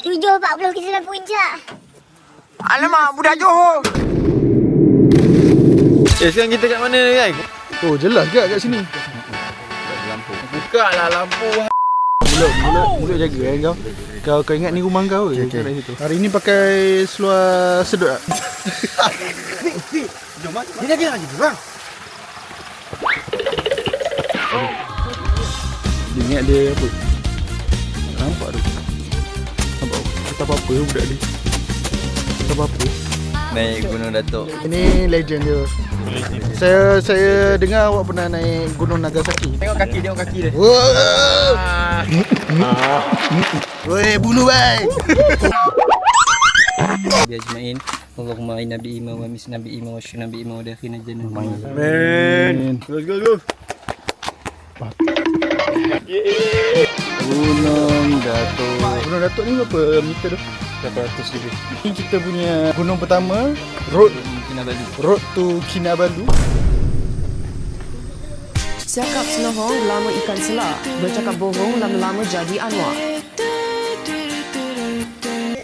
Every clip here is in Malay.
7.40 kita sampai puncak. Alamak, budak Johor. Sekarang kita kat mana ni, guys? Oh, jelas ke kat sini? Buka lah lampu. Mulut jaga kau ingat ni rumah kau ke? Okay. Hari ni pakai seluar sedut tak? Jom, ni lagi bang. Dia ingat dia apa? Nampak tu. Nampak tak apa-apa budak ni. Tak apa-apa. Naik Gunung Datuk. Ini legend dia. Saya dengar awak pernah naik Gunung Nagasaki. Tengok kaki dia. Wah! Woi, bunuh bhai. Bi ajmain. Allahumma inna bi iman wa mis nabi iman wa syuna bi iman wa dakhina jannah. Man. Go. Gunung Datuk ni berapa meter tu? 800 lebih. Ini kita punya gunung pertama, Road to Kinabalu. Cakap senohong lama ikan selah, bercakap bohong lama-lama jadi Anwar.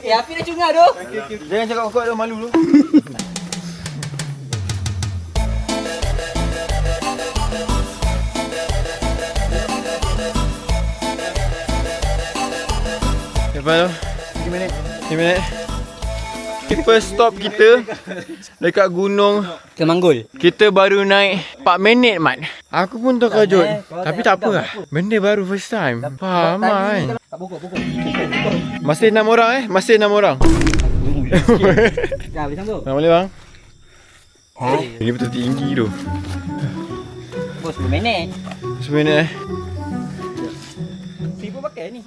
Api dah cungar tu. Jangan cakap kau ada malu tu. Lepas tu 3 minit. First stop kita dekat gunung Kemanggul. kita baru naik 4 minit, Mat. Aku pun terkejut. Tapi tak apa lah. Benda baru first time. Faham kan? Pokok. Masih 6 orang Masih 6 orang. Dah habis sambung. Nak boleh bang? Ini betul tinggi tu. Bos 10 minit. 10 minit Siapa pakai ni?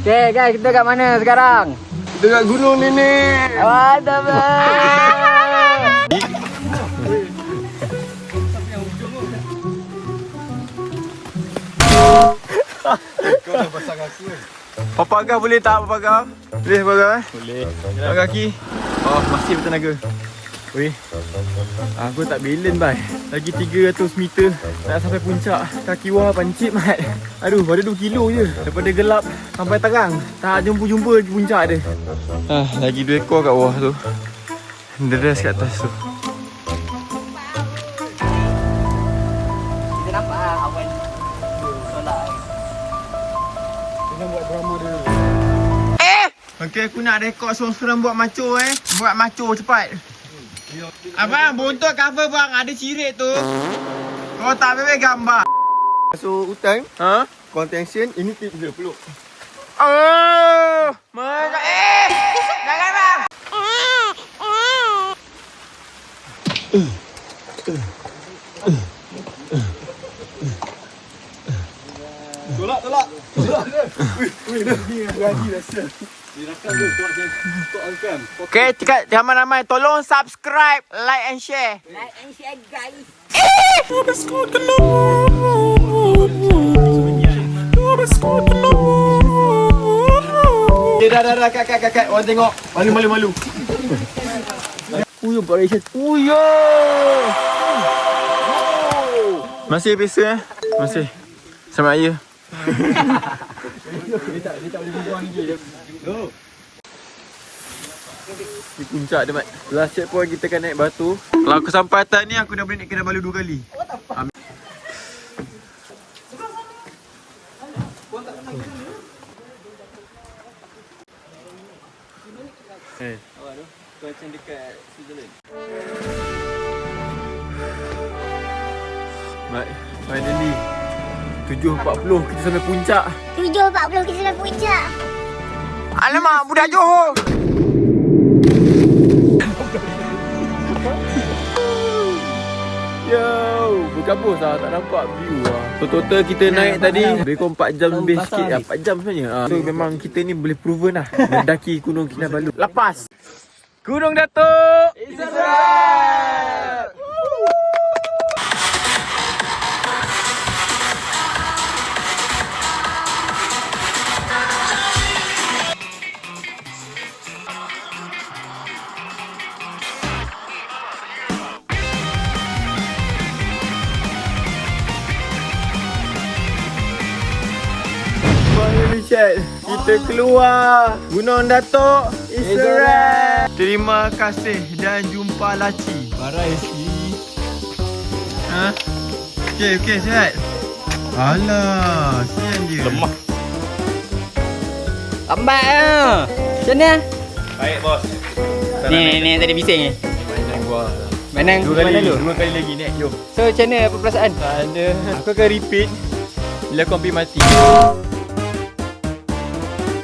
Okay guys, kita kat mana sekarang? Kita kat gunung nenek. Mantap bang. Kau dah pasang aku kan? Papagar boleh tak papagar? Boleh papagar Boleh. Pakai kaki. Oh, masih bertenaga. Weh. Aku tak belen bai. Lagi 300 meter nak sampai puncak. Kaki wah pancit mat. Aduh, ada 2 kilo je. Daripada gelap sampai terang. Tak jumpa puncak dia. Lagi 2 ekor kat bawah tu. Deras kat atas tu. Kita nampak awan solar. Kena buat drama dia. Okey, aku nak rekod seorang-seorang buat maco Buat maco cepat. Abang, bontot cover bang, ada cirit tu. Kau tak boleh gambar. So, hutan, Ha? contention, ini tip dia peluk. Oh! Jangan bang. Tolak. Wih, berani rasa. Dirakam tu, kau angkat. Okay, ramai-ramai tolong subscribe, like and share. Like and share guys. Dah, kat. Orang tengok. Malu. Uyo, Pak Rachel. Uyo! Masih biasa Masih. Sama ayah. Dia tak boleh buang lagi. Di puncak dia, Mat. Last checkpoint kita akan naik batu. Kalau aku sampai atas ni, aku dah boleh naik Kinabalu 2 kali. Awak tu, kau macam dekat Switzerland. Mat, finally 7.40 kita sampai puncak. 7.40 kita sampai puncak. Alamak, budak Johor. Yo, berkabus lah, tak nampak view lah. So total kita naik tadi lebih kurang 4 jam lebih sikit lah, 4 jam sebenarnya. So memang kita ni boleh proven lah mendaki Gunung Kinabalu. Lepas Gunung Datuk Israel. Richard, Kita keluar. Gunung Datuk is a wrap. Terima kasih dan jumpa laci. Barai sikit. Ha? Okey, sihat. Alah, sian dia. Lemah. Lambat ah. Macam mana? Baik bos. Ni tadi bising ni. Mainan gua. Mana dulu? 2 kali lagi ni. Jom. So macam mana perasaan? Tak ada. Aku akan repeat bila kompi mati.